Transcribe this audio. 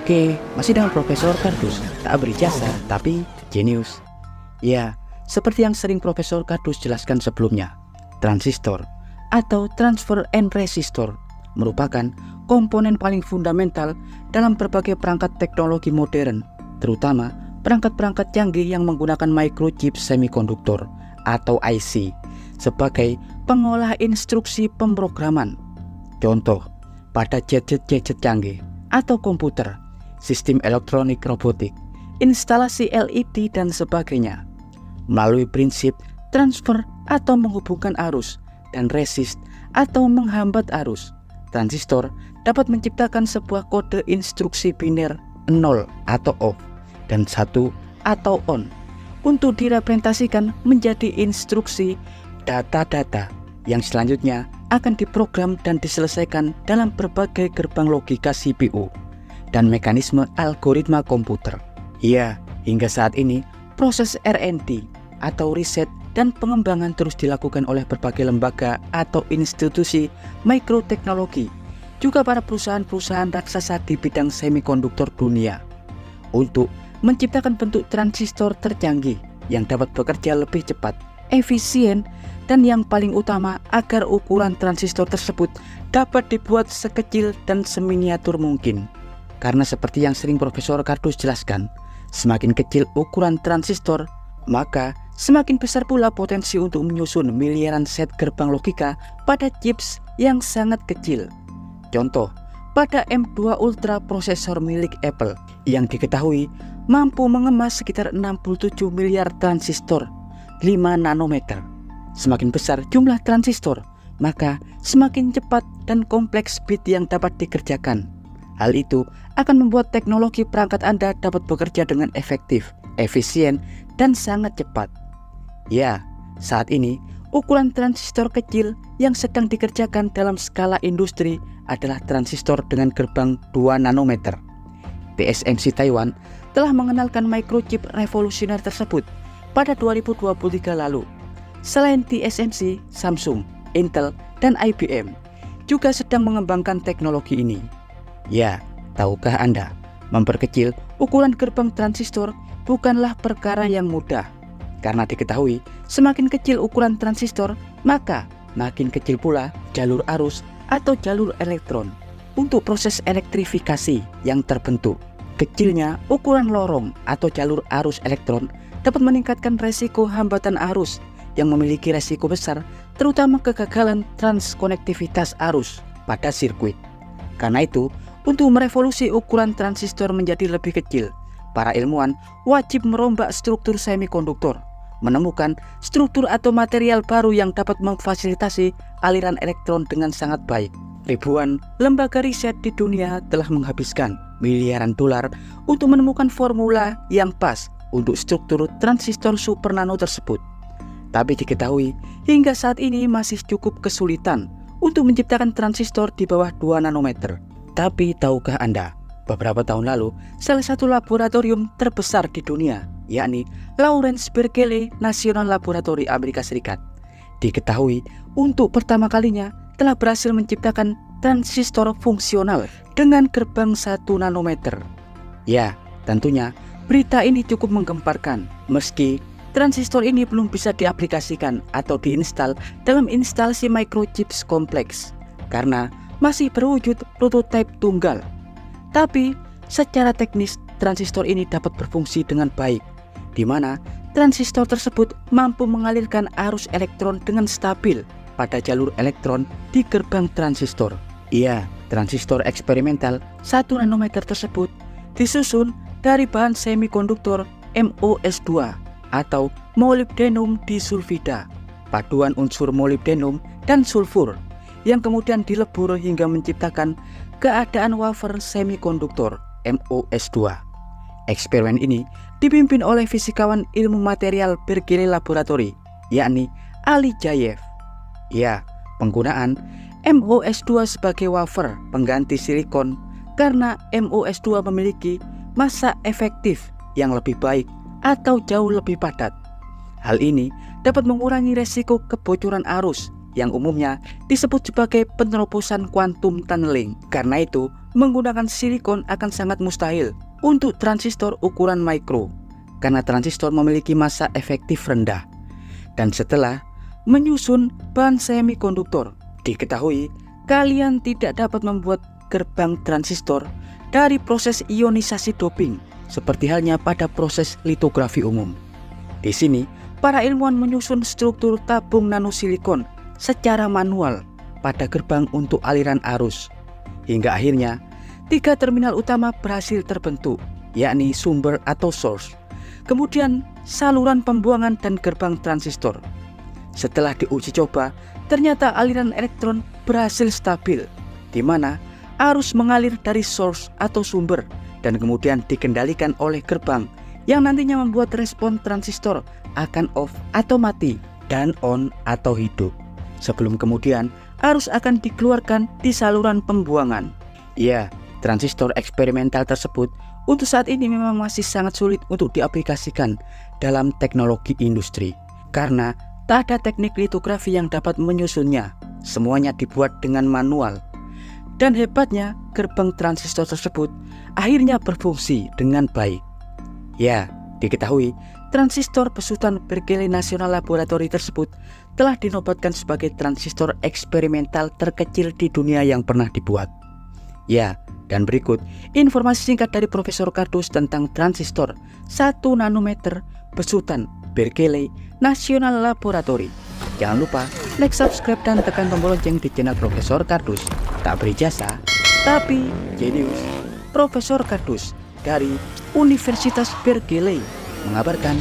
Oke, masih dengan Profesor Kardus, tak berijazah tapi jenius. Ya, seperti yang sering Profesor Kardus jelaskan sebelumnya, transistor atau transfer and resistor merupakan komponen paling fundamental dalam berbagai perangkat teknologi modern, terutama perangkat-perangkat canggih yang menggunakan microchip semikonduktor atau IC sebagai pengolah instruksi pemrograman. Contoh, pada gadget-gadget canggih atau komputer, sistem elektronik robotik, instalasi LED dan sebagainya. Melalui prinsip transfer atau menghubungkan arus dan resist atau menghambat arus, transistor dapat menciptakan sebuah kode instruksi biner 0 atau off dan 1 atau on untuk direpresentasikan menjadi instruksi data-data yang selanjutnya akan diprogram dan diselesaikan dalam berbagai gerbang logika CPU dan mekanisme algoritma komputer. Ya, hingga saat ini proses R&D atau riset dan pengembangan terus dilakukan oleh berbagai lembaga atau institusi mikroteknologi, juga para perusahaan-perusahaan raksasa di bidang semikonduktor dunia untuk menciptakan bentuk transistor tercanggih yang dapat bekerja lebih cepat, efisien, dan yang paling utama agar ukuran transistor tersebut dapat dibuat sekecil dan seminiatur mungkin. Karena seperti yang sering Profesor Kardus jelaskan, semakin kecil ukuran transistor, maka semakin besar pula potensi untuk menyusun miliaran set gerbang logika pada chips yang sangat kecil. Contoh, pada M2 Ultra prosesor milik Apple yang diketahui mampu mengemas sekitar 67 miliar transistor 5 nanometer. Semakin besar jumlah transistor, maka semakin cepat dan kompleks bit yang dapat dikerjakan. Hal itu akan membuat teknologi perangkat Anda dapat bekerja dengan efektif, efisien, dan sangat cepat. Ya, saat ini ukuran transistor kecil yang sedang dikerjakan dalam skala industri adalah transistor dengan gerbang 2 nanometer. TSMC Taiwan telah mengenalkan microchip revolusioner tersebut pada 2023 lalu. Selain TSMC, Samsung, Intel, dan IBM juga sedang mengembangkan teknologi ini. Ya, tahukah Anda, memperkecil ukuran gerbang transistor bukanlah perkara yang mudah. Karena diketahui, semakin kecil ukuran transistor, maka makin kecil pula jalur arus atau jalur elektron untuk proses elektrifikasi yang terbentuk. Kecilnya ukuran lorong atau jalur arus elektron dapat meningkatkan resiko hambatan arus yang memiliki resiko besar, terutama kegagalan transkonektivitas arus pada sirkuit. Karena itu, untuk merevolusi ukuran transistor menjadi lebih kecil, para ilmuwan wajib merombak struktur semikonduktor, menemukan struktur atau material baru yang dapat memfasilitasi aliran elektron dengan sangat baik. Ribuan lembaga riset di dunia telah menghabiskan miliaran dolar untuk menemukan formula yang pas untuk struktur transistor supernano tersebut. Tapi diketahui, hingga saat ini masih cukup kesulitan untuk menciptakan transistor di bawah 2 nanometer. Tapi tahukah Anda, beberapa tahun lalu, salah satu laboratorium terbesar di dunia, yakni Lawrence Berkeley National Laboratory Amerika Serikat, diketahui untuk pertama kalinya telah berhasil menciptakan transistor fungsional dengan gerbang 1 nanometer. Ya, tentunya berita ini cukup menggemparkan, meski transistor ini belum bisa diaplikasikan atau diinstal dalam instalasi microchips kompleks karena masih berwujud prototipe tunggal. Tapi secara teknis transistor ini dapat berfungsi dengan baik, di mana transistor tersebut mampu mengalirkan arus elektron dengan stabil pada jalur elektron di gerbang transistor. Iya, transistor eksperimental 1 nanometer tersebut disusun dari bahan semikonduktor MOS2 atau molybdenum disulfida, paduan unsur molybdenum dan sulfur yang kemudian dilebur hingga menciptakan keadaan wafer semikonduktor MOS2. Eksperimen ini dipimpin oleh fisikawan ilmu material Berkeley Laboratory, yakni Ali Jayev. Ya, penggunaan MOS2 sebagai wafer pengganti silikon karena MOS2 memiliki massa efektif yang lebih baik atau jauh lebih padat. Hal ini dapat mengurangi resiko kebocoran arus yang umumnya disebut sebagai penerobosan quantum tunneling. Karena itu, menggunakan silikon akan sangat mustahil untuk transistor ukuran mikro, karena transistor memiliki massa efektif rendah. Dan setelah menyusun bahan semikonduktor, diketahui kalian tidak dapat membuat gerbang transistor dari proses ionisasi doping, seperti halnya pada proses litografi umum. Di sini, para ilmuwan menyusun struktur tabung nanosilikon secara manual pada gerbang untuk aliran arus. Hingga akhirnya, 3 terminal utama berhasil terbentuk, yakni sumber atau source, kemudian saluran pembuangan dan gerbang transistor. Setelah diuji coba, ternyata aliran elektron berhasil stabil, di mana arus mengalir dari source atau sumber dan kemudian dikendalikan oleh gerbang yang nantinya membuat respon transistor akan off atau mati dan on atau hidup. Sebelum kemudian arus akan dikeluarkan di saluran pembuangan. Ya, transistor eksperimental tersebut untuk saat ini memang masih sangat sulit untuk diaplikasikan dalam teknologi industri, karena tak ada teknik litografi yang dapat menyusunnya. Semuanya dibuat dengan manual. Dan hebatnya, gerbang transistor tersebut akhirnya berfungsi dengan baik. Ya, diketahui transistor besutan Berkeley National Laboratory tersebut telah dinobatkan sebagai transistor eksperimental terkecil di dunia yang pernah dibuat. Ya, dan berikut informasi singkat dari Profesor Kardus tentang transistor 1 nanometer besutan Berkeley National Laboratory. Jangan lupa like, subscribe, dan tekan tombol lonceng di channel Profesor Kardus. Tak berijasa, tapi jenius. Profesor Kardus dari Universitas Berkeley mengabarkan